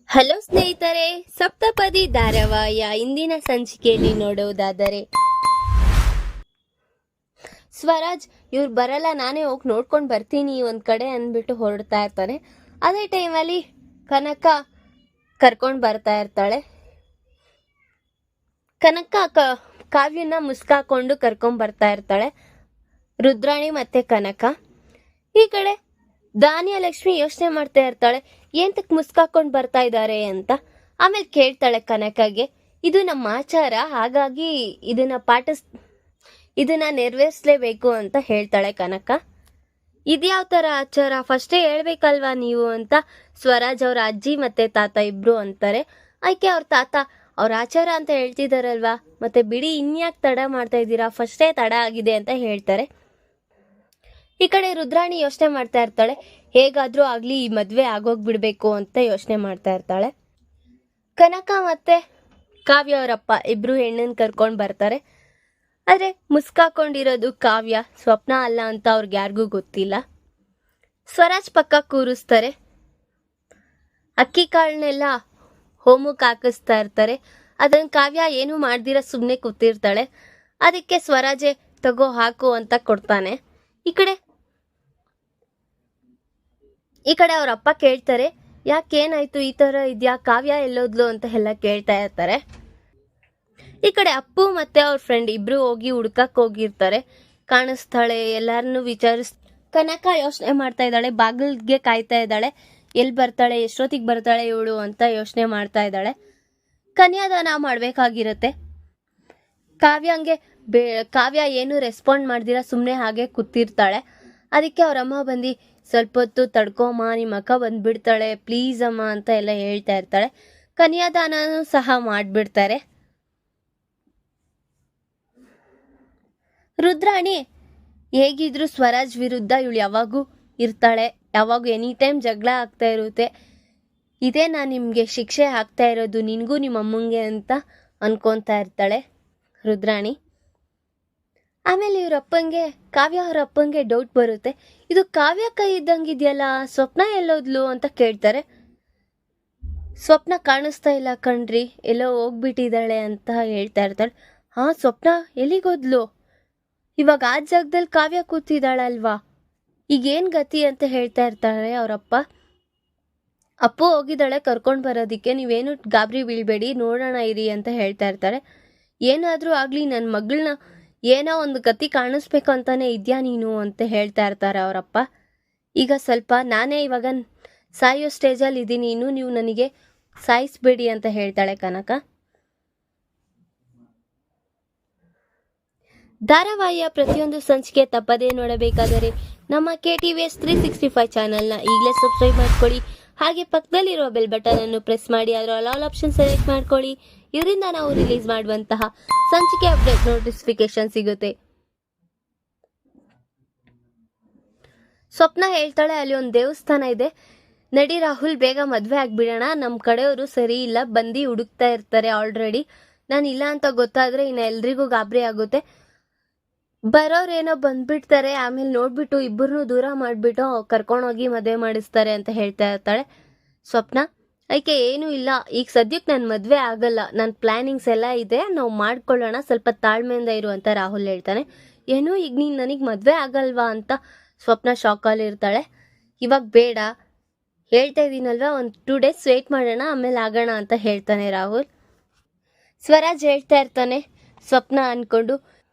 Hello ಸ್ನೇಹಿತರೆ, ಸಪ್ತಪದಿ ಧಾರಾವಾಹಿಯ ಇಂದಿನ ಸಂಚಿಕೆಯಲ್ಲಿ ನೋಡುವುದಾದರೆ ಸ್ವರಾಜ್ ಇವ್ರು ಬರಲ್ಲ, ನಾನೇ ಹೋಗಿ ನೋಡ್ಕೊಂಡು ಬರ್ತೀನಿ ಒಂದ್ ಕಡೆ ಅಂದ್ಬಿಟ್ಟು ಹೊರಡ್ತಾ ಇರ್ತಾನೆ. ಅದೇ ಟೈಮಲ್ಲಿ ಕನಕ ಕರ್ಕೊಂಡು ಬರ್ತಾ ಇರ್ತಾಳೆ. ಕನಕ ಕಾವ್ಯನ ಮುಸ್ಕಾಕೊಂಡು ಕರ್ಕೊಂಡ್ ಬರ್ತಾ ಇರ್ತಾಳೆ, ರುದ್ರಾಣಿ ಮತ್ತೆ ಕನಕ. ಈ ಕಡೆ ಧಾನ್ಯಲಕ್ಷ್ಮಿ ಯೋಚನೆ ಮಾಡ್ತಾ ಇರ್ತಾಳೆ, ಏಂತಕ್ ಮುಸ್ಕಾಕೊಂಡು ಬರ್ತಾ ಇದ್ದಾರೆ ಅಂತ. ಆಮೇಲೆ ಕೇಳ್ತಾಳೆ ಕನಕಗೆ, ಇದು ನಮ್ಮ ಆಚಾರ, ಹಾಗಾಗಿ ಇದನ್ನ ನೆರವೇರಿಸಲೇಬೇಕು ಅಂತ ಹೇಳ್ತಾಳೆ ಕನಕ. ಇದ್ಯಾವ ತರ ಆಚಾರ, ಫಸ್ಟೇ ಹೇಳ್ಬೇಕಲ್ವಾ ನೀವು ಅಂತ ಸ್ವರಾಜ್ ಅವ್ರ ಅಜ್ಜಿ ಮತ್ತೆ ತಾತ ಇಬ್ರು ಅಂತಾರೆ. ಆಯ್ಕೆ ಅವ್ರ ತಾತ ಅವ್ರ ಆಚಾರ ಅಂತ ಹೇಳ್ತಿದಾರಲ್ವಾ, ಮತ್ತೆ ಬಿಡಿ ಇನ್ಯಾಕೆ ತಡ ಮಾಡ್ತಾ ಇದ್ದೀರಾ, ಫಸ್ಟೇ ತಡ ಆಗಿದೆ ಅಂತ ಹೇಳ್ತಾರೆ. ಈ ಕಡೆ ರುದ್ರಾಣಿ ಯೋಚನೆ ಮಾಡ್ತಾ ಇರ್ತಾಳೆ, ಹೇಗಾದ್ರೂ ಆಗ್ಲಿ ಈ ಮದ್ವೆ ಆಗೋಗ್ಬಿಡ್ಬೇಕು ಅಂತ ಯೋಚನೆ ಮಾಡ್ತಾ ಇರ್ತಾಳೆ. ಕನಕ ಮತ್ತೆ ಕಾವ್ಯ ಅವರಪ್ಪ ಇಬ್ರು ಹೆಣ್ಣನ್ ಕರ್ಕೊಂಡ್ ಬರ್ತಾರೆ. ಆದ್ರೆ ಮುಸ್ಕಾಕೊಂಡಿರೋದು ಕಾವ್ಯ, ಸ್ವಪ್ನ ಅಲ್ಲ ಅಂತ ಅವ್ರಿಗೆ ಯಾರಿಗೂ ಗೊತ್ತಿಲ್ಲ. ಸ್ವರಾಜ್ ಪಕ್ಕ ಕೂರಿಸ್ತಾರೆ, ಅಕ್ಕಿ ಕಾಳನ್ನೆಲ್ಲ ಹೋಮಕ್ಕೆ ಹಾಕಿಸ್ತಾ ಇರ್ತಾರೆ. ಅದನ್ನ ಕಾವ್ಯ ಏನು ಮಾಡ್ದಿರ ಸುಮ್ಮನೆ ಕೂತಿರ್ತಾಳೆ. ಅದಕ್ಕೆ ಸ್ವರಾಜೆ ತಗೋ ಹಾಕು ಅಂತ ಕೊಡ್ತಾನೆ. ಈ ಕಡೆ ಅವ್ರ ಅಪ್ಪ ಕೇಳ್ತಾರೆ, ಯಾಕೇನಾಯ್ತು, ಈ ತರ ಇದ್ಯಾ, ಕಾವ್ಯ ಎಲ್ಲೋದ್ಲು ಅಂತ ಎಲ್ಲ ಕೇಳ್ತಾ ಇರ್ತಾರೆ. ಈ ಕಡೆ ಅಪ್ಪು ಮತ್ತೆ ಅವ್ರ ಫ್ರೆಂಡ್ ಇಬ್ರು ಹೋಗಿ ಹುಡ್ಕಕ್ ಹೋಗಿರ್ತಾರೆ. ಕಾಣಿಸ್ತಾಳೆ, ಎಲ್ಲಾರನ್ನು ಕನಕ ಯೋಚನೆ ಮಾಡ್ತಾ ಇದ್ದಾಳೆ, ಬಾಗಿಲ್ಗೆ ಕಾಯ್ತಾ ಇದ್ದಾಳೆ, ಎಲ್ಲಿ ಬರ್ತಾಳೆ, ಎಷ್ಟೊತ್ತಿಗೆ ಬರ್ತಾಳೆ ಇವಳು ಅಂತ ಯೋಚನೆ ಮಾಡ್ತಾ ಇದ್ದಾಳೆ. ಕನ್ಯಾದಾನ ಮಾಡ್ಬೇಕಾಗಿರತ್ತೆ. ಕಾವ್ಯ ಏನು ರೆಸ್ಪಾಂಡ್ ಮಾಡ್ದಿರ ಸುಮ್ಮನೆ ಹಾಗೆ ಕೂತಿರ್ತಾಳೆ. ಅದಕ್ಕೆ ಅವ್ರಮ್ಮ ಬಂದು ಸ್ವಲ್ಪ ಹೊತ್ತು ತಡ್ಕೊಮ್ಮ, ನಿಮ್ಮ ಅಕ್ಕ ಬಂದ್ಬಿಡ್ತಾಳೆ ಪ್ಲೀಸ್ ಅಮ್ಮ ಅಂತ ಎಲ್ಲ ಹೇಳ್ತಾ ಇರ್ತಾಳೆ. ಕನ್ಯಾದಾನನೂ ಸಹ ಮಾಡ್ಬಿಡ್ತಾರೆ. ರುದ್ರಾಣಿ ಹೇಗಿದ್ರು ಸ್ವರಾಜ್ ವಿರುದ್ಧ ಇವಳು ಯಾವಾಗೂ ಇರ್ತಾಳೆ, ಯಾವಾಗೂ ಎನಿ ಟೈಮ್ ಜಗಳ ಆಗ್ತಾ ಇರುತ್ತೆ. ಇದೇ ನಾನು ನಿಮಗೆ ಶಿಕ್ಷೆ ಆಗ್ತಾ ಇರೋದು ನಿನಗೂ ನಿಮ್ಮ ಅಮ್ಮಂಗೆ ಅಂತ ಅನ್ಕೊತಾ ಇರ್ತಾಳೆ ರುದ್ರಾಣಿ. ಆಮೇಲೆ ಕಾವ್ಯ ಅವ್ರ ಅಪ್ಪಂಗೆ ಡೌಟ್ ಬರುತ್ತೆ, ಇದು ಕಾವ್ಯ ಕೈ ಇದ್ದಂಗಿದೆಯಲ್ಲ, ಸ್ವಪ್ನ ಎಲ್ಲೋದ್ಲು ಅಂತ ಕೇಳ್ತಾರೆ. ಸ್ವಪ್ನ ಕಾಣಿಸ್ತಾ ಇಲ್ಲ ಕಣ್ರಿ, ಎಲ್ಲೋ ಹೋಗ್ಬಿಟ್ಟಿದ್ದಾಳೆ ಅಂತ ಹೇಳ್ತಾ ಇರ್ತಾಳೆ. ಹಾ, ಸ್ವಪ್ನ ಎಲ್ಲಿಗೋದ್ಲು, ಇವಾಗ ಆ ಜಾಗದಲ್ಲಿ ಕಾವ್ಯ ಕೂತಿದ್ದಾಳಲ್ವಾ, ಈಗೇನ್ ಗತಿ ಅಂತ ಹೇಳ್ತಾ ಇರ್ತಾರೆ ಅವರಪ್ಪ. ಅಪ್ಪು ಹೋಗಿದ್ದಾಳೆ ಕರ್ಕೊಂಡು ಬರೋದಿಕ್ಕೆ, ನೀವೇನು ಗಾಬರಿ ಬೀಳ್ಬೇಡಿ, ನೋಡೋಣ ಇರಿ ಅಂತ ಹೇಳ್ತಾ ಇರ್ತಾರೆ. ಏನಾದ್ರೂ ಆಗ್ಲಿ ನನ್ನ ಮಗಳನ್ನ ಏನೋ ಒಂದು ಗತಿ ಕಾಣಿಸ್ಬೇಕು ಅಂತಾನೆ ಇದ್ಯಾ ನೀನು ಅಂತ ಹೇಳ್ತಾ ಇರ್ತಾರೆ ಅವರಪ್ಪ. ಈಗ ಸ್ವಲ್ಪ ನಾನೇ ಇವಾಗ ಸಾಯೋ ಸ್ಟೇಜಲ್ಲಿ ಇದ್ದೀನಿ, ಇನ್ನು ನೀವು ನನಗೆ ಸಾಯಿಸ್ಬೇಡಿ ಅಂತ ಹೇಳ್ತಾಳೆ ಕನಕ. ಧಾರಾವಾಹಿಯ ಪ್ರತಿಯೊಂದು ಸಂಚಿಕೆ ತಪ್ಪದೇ ನೋಡಬೇಕಾದರೆ ನಮ್ಮ KTVS 365 ಚಾನಲ್ನ ಈಗಲೇ ಸಬ್ಸ್ಕ್ರೈಬ್ ಮಾಡ್ಕೊಳ್ಳಿ. ಹಾಗೆ ಪಕ್ಕದಲ್ಲಿರುವ ಬೆಲ್ ಬಟನ್ ಅನ್ನು ಪ್ರೆಸ್ ಮಾಡಿ ಅದರ ಆಲ್ ಆಪ್ಷನ್ ಸೆಲೆಕ್ಟ್ ಮಾಡ್ಕೊಳ್ಳಿ. ಇದರಿಂದ ನಾವು ರಿಲೀಸ್ ಮಾಡುವಂತಹ ಸಂಚಿಕೆ ಅಪ್ಡೇಟ್ ನೋಟಿಫಿಕೇಶನ್ ಸಿಗುತ್ತೆ. ಸ್ವಪ್ನ ಹೇಳ್ತಾಳೆ, ಅಲ್ಲಿ ಒಂದು ದೇವಸ್ಥಾನ ಇದೆ, ನಡಿ ರಾಹುಲ್ ಬೇಗ ಮದ್ವೆ ಆಗ್ಬಿಡೋಣ, ನಮ್ಮ ಕಡೆಯವರು ಸರಿ ಇಲ್ಲ, ಬಂದು ಹುಡುಕ್ತಾ ಇರ್ತಾರೆ ಆಲ್ರೆಡಿ, ನಾನು ಇಲ್ಲ ಅಂತ ಗೊತ್ತಾದ್ರೆ ಇನ್ನು ಎಲ್ರಿಗೂ ಗಾಬರಿ ಆಗುತ್ತೆ, ಬರೋರೇನೋ ಬಂದ್ಬಿಡ್ತಾರೆ, ಆಮೇಲೆ ನೋಡ್ಬಿಟ್ಟು ಇಬ್ಬರನ್ನೂ ದೂರ ಮಾಡಿಬಿಟ್ಟು ಕರ್ಕೊಂಡೋಗಿ ಮದುವೆ ಮಾಡಿಸ್ತಾರೆ ಅಂತ ಹೇಳ್ತಾ ಇರ್ತಾಳೆ ಸ್ವಪ್ನ. ಅದಕ್ಕೆ ಏನೂ ಇಲ್ಲ, ಈಗ ಸದ್ಯಕ್ಕೆ ನನ್ನ ಮದುವೆ ಆಗಲ್ಲ, ನನ್ನ ಪ್ಲಾನಿಂಗ್ಸ್ ಎಲ್ಲ ಇದೆ, ನಾವು ಮಾಡ್ಕೊಳ್ಳೋಣ, ಸ್ವಲ್ಪ ತಾಳ್ಮೆಯಿಂದ ಇರು ಅಂತ ರಾಹುಲ್ ಹೇಳ್ತಾನೆ. ಏನೋ ಈಗ ನೀನು ನನಗೆ ಮದುವೆ ಆಗಲ್ವಾ ಅಂತ ಸ್ವಪ್ನ ಶಾಕಲ್ಲಿ ಇರ್ತಾಳೆ. ಇವಾಗ ಬೇಡ, ಹೇಳ್ತಾ ಇದ್ದೀನಲ್ವಾ, ಒಂದು 2 days ವೇಟ್ ಮಾಡೋಣ, ಆಮೇಲೆ ಆಗೋಣ ಅಂತ ಹೇಳ್ತಾನೆ ರಾಹುಲ್. ಸ್ವರಾಜ್ ಹೇಳ್ತಾ ಇರ್ತಾನೆ, ಸ್ವಪ್ನ ಅಂದ್ಕೊಂಡು,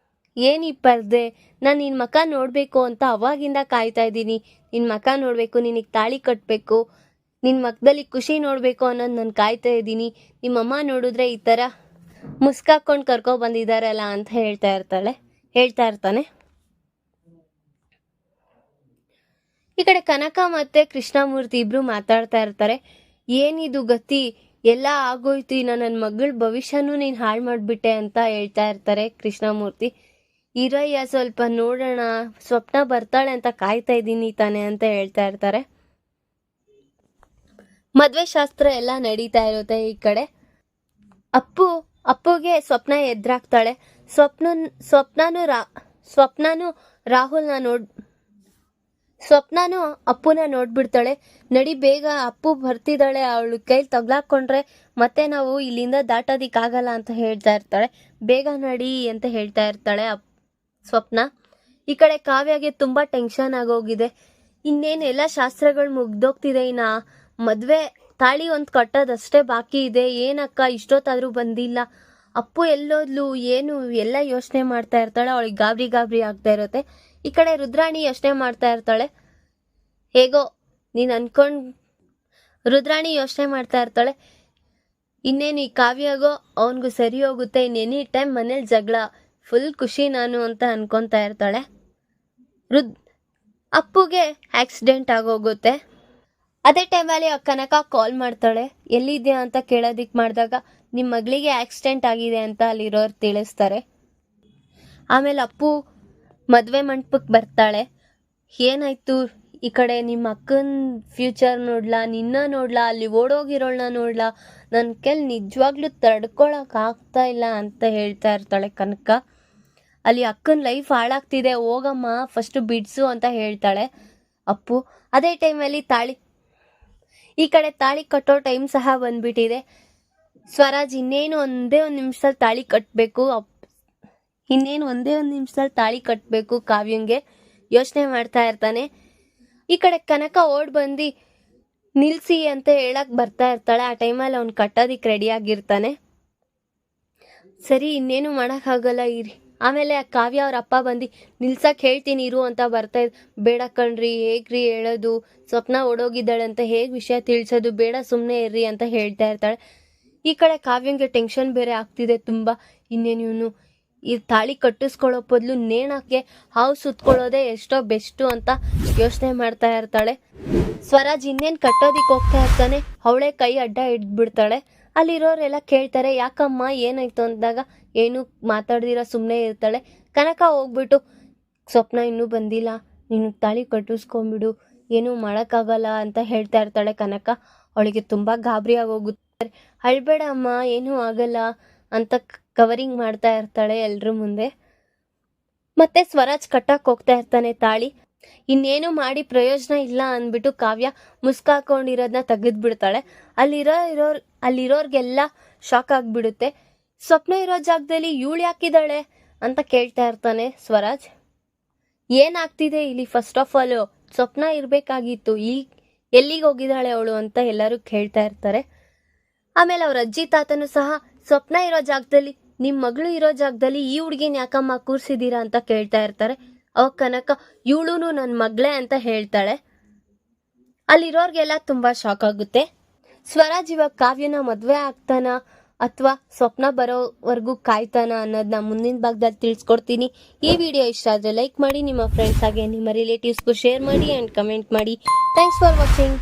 ಏನು ಈ ಪರ್ದೆ, ನಾನು ನಿನ್ನ ಮಕ ನೋಡಬೇಕು ಅಂತ ಅವಾಗಿಂದ ಕಾಯ್ತಾ ಇದ್ದೀನಿ, ನಿನ್ನ ಮಕ ನೋಡಬೇಕು, ನಿನಗೆ ತಾಳಿ ಕಟ್ಟಬೇಕು, ನಿನ್ನ ಮಕ್ಕದಲ್ಲಿ ಖುಷಿ ನೋಡಬೇಕು ಅನ್ನೋದು ನಾನು ಕಾಯ್ತಾ ಇದ್ದೀನಿ, ನಿಮ್ಮಮ್ಮ ನೋಡಿದ್ರೆ ಈ ಥರ ಮುಸ್ಕಾಕೊಂಡು ಕರ್ಕೊಬಂದಿದ್ದಾರಲ್ಲ ಅಂತ ಹೇಳ್ತಾ ಇರ್ತಾನೆ. ಈ ಕಡೆ ಕನಕ ಮತ್ತೆ ಕೃಷ್ಣಮೂರ್ತಿ ಇಬ್ರು ಮಾತಾಡ್ತಾ ಇರ್ತಾರೆ. ಏನಿದು ಗತಿ, ಎಲ್ಲ ಆಗೋಯ್ತು, ನನ್ನ ಮಗಳ ಭವಿಷ್ಯನೂ ನೀನು ಹಾಳು ಮಾಡಿಬಿಟ್ಟೆ ಅಂತ ಹೇಳ್ತಾ ಇರ್ತಾರೆ ಕೃಷ್ಣಮೂರ್ತಿ. ಇರಯ್ಯ ಸ್ವಲ್ಪ ನೋಡೋಣ, ಸ್ವಪ್ನ ಬರ್ತಾಳೆ ಅಂತ ಕಾಯ್ತಾ ಇದ್ದೀನಿ ತಾನೆ ಅಂತ ಹೇಳ್ತಾ ಇರ್ತಾರೆ. ಮದ್ವೆ ಶಾಸ್ತ್ರ ಎಲ್ಲ ನಡೀತಾ ಇರುತ್ತೆ. ಈ ಕಡೆ ಅಪ್ಪುಗೆ ಸ್ವಪ್ನ ಎದುರಾಗ್ತಾಳೆ. ಸ್ವಪ್ನನು ರಾಹುಲ್ನ ಸ್ವಪ್ನಾನು ಅಪ್ಪುನ ನೋಡ್ಬಿಡ್ತಾಳೆ. ನಡಿ ಬೇಗ, ಅಪ್ಪು ಬರ್ತಿದ್ದಾಳೆ, ಅವಳು ಕೈಲಿ ತಗ್ಲಾಕೊಂಡ್ರೆ ಮತ್ತೆ ನಾವು ಇಲ್ಲಿಂದ ದಾಟೋದಿಕ್ಕಾಗಲ್ಲ ಅಂತ ಹೇಳ್ತಾ ಇರ್ತಾಳೆ. ಬೇಗ ನಡಿ ಅಂತ ಹೇಳ್ತಾ ಇರ್ತಾಳೆ ಸ್ವಪ್ನ. ಈ ಕಡೆ ಕಾವ್ಯಗೆ ತುಂಬಾ ಟೆನ್ಷನ್ ಆಗೋಗಿದೆ. ಇನ್ನೇನು ಎಲ್ಲ ಶಾಸ್ತ್ರಗಳು ಮುಗ್ದೋಗ್ತಿದೆ, ಇನ್ನ ಮದ್ವೆ ತಾಳಿ ಒಂದು ಕಟ್ಟೋದಷ್ಟೇ ಬಾಕಿ ಇದೆ. ಏನಕ್ಕ ಇಷ್ಟೊತ್ತಾದ್ರೂ ಬಂದಿಲ್ಲ, ಅಪ್ಪು ಎಲ್ಲೋದ್ಲು ಏನು ಎಲ್ಲ ಯೋಚನೆ ಮಾಡ್ತಾ ಇರ್ತಾಳೆ. ಅವಳಿಗೆ ಗಾಬರಿ ಆಗ್ತಾ ಇರುತ್ತೆ. ಈ ಕಡೆ ರುದ್ರಾಣಿ ಯೋಚನೆ ಮಾಡ್ತಾ ಇರ್ತಾಳೆ. ಹೇಗೋ ರುದ್ರಾಣಿ ಯೋಚನೆ ಮಾಡ್ತಾ ಇರ್ತಾಳೆ, ಇನ್ನೇನು ಈ ಕಾವ್ಯಾಗೋ ಅವನಿಗೂ ಸರಿ ಹೋಗುತ್ತೆ, ಎನಿ ಟೈಮ್ ಮನೇಲಿ ಜಗಳ, ಫುಲ್ ಖುಷಿ ನಾನು ಅಂತ ಅನ್ಕೊತಾ ಇರ್ತಾಳೆ. ಅಪ್ಪುಗೆ ಆಕ್ಸಿಡೆಂಟ್ ಆಗೋಗುತ್ತೆ. ಅದೇ ಟೈಮಲ್ಲಿ ಕನಕ ಕಾಲ್ ಮಾಡ್ತಾಳೆ. ಎಲ್ಲಿದ್ಯಾ ಅಂತ ಕೇಳೋದಿಕ್ ಮಾಡಿದಾಗ ನಿಮ್ಮ ಮಗಳಿಗೆ ಆಕ್ಸಿಡೆಂಟ್ ಆಗಿದೆ ಅಂತ ಅಲ್ಲಿರೋರು ತಿಳಿಸ್ತಾರೆ. ಆಮೇಲೆ ಅಪ್ಪು ಮದುವೆ ಮಂಟಪಕ್ಕೆ ಬರ್ತಾಳೆ. ಏನಾಯ್ತು, ಈ ಕಡೆ ನಿಮ್ಮ ಅಕ್ಕನ ಫ್ಯೂಚರ್ ನೋಡ್ಲಾ, ನಿನ್ನ ನೋಡ್ಲಾ, ಅಲ್ಲಿ ಓಡೋಗಿರೋಳನ್ನ ನೋಡ್ಲಾ, ನನ್ನ ಕೆಲ್ ನಿಜವಾಗ್ಲೂ ತಡ್ಕೊಳಕ್ ಆಗ್ತಾ ಇಲ್ಲ ಅಂತ ಹೇಳ್ತಾ ಇರ್ತಾಳೆ ಕನಕ. ಅಲ್ಲಿ ಅಕ್ಕನ ಲೈಫ್ ಹಾಳಾಗ್ತಿದೆ, ಹೋಗಮ್ಮ ಫಸ್ಟ್ ಬಿಡ್ಸು ಅಂತ ಹೇಳ್ತಾಳೆ ಅಪ್ಪು. ಅದೇ ಟೈಮಲ್ಲಿ ಈ ಕಡೆ ತಾಳಿ ಕಟ್ಟೋ ಟೈಮ್ ಸಹ ಬಂದ್ಬಿಟ್ಟಿದೆ. ಸ್ವರಾಜ್ ಇನ್ನೇನು ಒಂದೇ ಒಂದು ನಿಮಿಷದಲ್ಲಿ ತಾಳಿ ಕಟ್ಟಬೇಕು ಕಾವ್ಯಂಗೆ ಯೋಚನೆ ಮಾಡ್ತಾ ಇರ್ತಾನೆ. ಈ ಕಡೆ ಕನಕ ಓಡ್ ಬಂದು ನಿಲ್ಸಿ ಅಂತ ಹೇಳಕ್ ಬರ್ತಾ ಇರ್ತಾಳೆ. ಆ ಟೈಮಲ್ಲಿ ಅವ್ನು ಕಟ್ಟೋದಿಕ್ ರೆಡಿ ಆಗಿರ್ತಾನೆ. ಸರಿ ಇನ್ನೇನು ಮಾಡೋಕ್ಕಾಗಲ್ಲ ಇರಿ. ಆಮೇಲೆ ಕಾವ್ಯ ಅವ್ರ ಅಪ್ಪ ಬಂದು ನಿಲ್ಸಕ್ ಹೇಳ್ತೀನಿ ಇರು ಅಂತ ಬರ್ತಾ ಬೇಡ ಕಣ್ರಿ, ಹೇಗ್ರಿ ಹೇಳೋದು, ಸ್ವಪ್ನ ಓಡೋಗಿದ್ದಾಳೆ ಅಂತ ಹೇಗೆ ವಿಷಯ ತಿಳಿಸೋದು, ಬೇಡ ಸುಮ್ಮನೆ ಇರ್ರಿ ಅಂತ ಹೇಳ್ತಾ ಇರ್ತಾಳೆ. ಈ ಕಡೆ ಕಾವ್ಯಂಗೆ ಟೆನ್ಷನ್ ಬೇರೆ ಆಗ್ತಿದೆ ತುಂಬ. ಇನ್ನೇನು ಇವನು ಈ ತಾಳಿ ಕಟ್ಟಿಸ್ಕೊಳ್ಳೋ ಬದಲು ನೇಣಕ್ಕೆ ಹಾವು ಸುತ್ಕೊಳ್ಳೋದೇ ಎಷ್ಟೋ ಬೆಸ್ಟು ಅಂತ ಯೋಚನೆ ಮಾಡ್ತಾ ಇರ್ತಾಳೆ. ಸ್ವರಾಜ್ ಇನ್ನೇನು ಕಟ್ಟೋದಿಕ್ಕೆ ಹೋಗ್ತಾ ಇರ್ತಾನೆ, ಅವಳೇ ಕೈ ಅಡ್ಡ ಹಿಡ್ಬಿಡ್ತಾಳೆ. ಅಲ್ಲಿರೋರೆಲ್ಲ ಕೇಳ್ತಾರೆ ಯಾಕಮ್ಮ ಏನಾಯ್ತು ಅಂದಾಗ ಏನು ಮಾತಾಡ್ದಿರ ಸುಮ್ಮನೆ ಇರ್ತಾಳೆ. ಕನಕ ಹೋಗ್ಬಿಟ್ಟು ಸ್ವಪ್ನ ಇನ್ನೂ ಬಂದಿಲ್ಲ, ನೀನು ತಾಳಿ ಕಟ್ಟಿಸ್ಕೊಂಬಿಡು, ಏನೂ ಮಾಡೋಕ್ಕಾಗಲ್ಲ ಅಂತ ಹೇಳ್ತಾ ಇರ್ತಾಳೆ ಕನಕ. ಅವಳಿಗೆ ತುಂಬ ಗಾಬರಿ ಆಗೋಗುತ್ತೆ. ಅಳ್ಬೇಡ ಅಮ್ಮ, ಏನೂ ಆಗಲ್ಲ ಅಂತ ಕವರಿಂಗ್ ಮಾಡ್ತಾ ಇರ್ತಾಳೆ ಎಲ್ರ ಮುಂದೆ. ಮತ್ತೆ ಸ್ವರಾಜ್ ಕಟ್ಟಕ್ಕೆ ಹೋಗ್ತಾ ಇರ್ತಾನೆ ತಾಳಿ. ಇನ್ನೇನು ಮಾಡಿ ಪ್ರಯೋಜನ ಇಲ್ಲ ಅಂದ್ಬಿಟ್ಟು ಕಾವ್ಯ ಮುಸ್ಕಾಕೊಂಡಿರೋದನ್ನ ತೆಗೆದ್ಬಿಡ್ತಾಳೆ. ಅಲ್ಲಿರೋರ್ಗೆಲ್ಲ ಶಾಕ್ ಆಗ್ಬಿಡುತ್ತೆ. ಸ್ವಪ್ನ ಇರೋ ಜಾಗದಲ್ಲಿ ಇವಳು ಯಾಕಿದ್ದಾಳೆ ಅಂತ ಕೇಳ್ತಾ ಇರ್ತಾನೆ ಸ್ವರಾಜ್. ಏನಾಗ್ತಿದೆ ಇಲ್ಲಿ, ಫಸ್ಟ್ ಆಫ್ ಆಲ್ ಸ್ವಪ್ನ ಇರಬೇಕಾಗಿತ್ತು, ಎಲ್ಲಿಗೆ ಹೋಗಿದ್ದಾಳೆ ಅವಳು ಅಂತ ಎಲ್ಲರೂ ಕೇಳ್ತಾ ಇರ್ತಾರೆ. ಆಮೇಲೆ ಅವ್ರ ಅಜ್ಜಿ ತಾತನು ಸಹ ಸ್ವಪ್ನ ಇರೋ ಜಾಗದಲ್ಲಿ, ನಿಮ್ಮ ಮಗಳು ಇರೋ ಜಾಗದಲ್ಲಿ ಈ ಹುಡುಗಿನ ಯಾಕಮ್ಮ ಕೂರ್ಸಿದ್ದೀರಾ ಅಂತ ಕೇಳ್ತಾ ಇರ್ತಾರೆ. ಅವಾಗ ಕನಕ ಇವಳೂನು ನನ್ನ ಮಗಳೇ ಅಂತ ಹೇಳ್ತಾಳೆ. ಅಲ್ಲಿರೋರ್ಗೆಲ್ಲ ತುಂಬಾ ಶಾಕ್ ಆಗುತ್ತೆ. ಸ್ವರಾಜ್ ಇವಾಗ ಕಾವ್ಯನ ಮದ್ವೆ ಆಗ್ತಾನ ಅಥವಾ ಸ್ವಪ್ನ ಬರೋವರೆಗೂ ಕಾಯ್ತಾನ ಅನ್ನೋದನ್ನ ಮುಂದಿನ ಭಾಗದಲ್ಲಿ ತಿಳಿಸ್ಕೊಡ್ತೀನಿ. ಈ ವಿಡಿಯೋ ಇಷ್ಟ ಆದರೆ ಲೈಕ್ ಮಾಡಿ, ನಿಮ್ಮ ಫ್ರೆಂಡ್ಸ್ ಹಾಗೆ ನಿಮ್ಮ ರಿಲೇಟಿವ್ಸ್ಗೂ ಶೇರ್ ಮಾಡಿ ಆ್ಯಂಡ್ ಕಮೆಂಟ್ ಮಾಡಿ. Thanks for watching.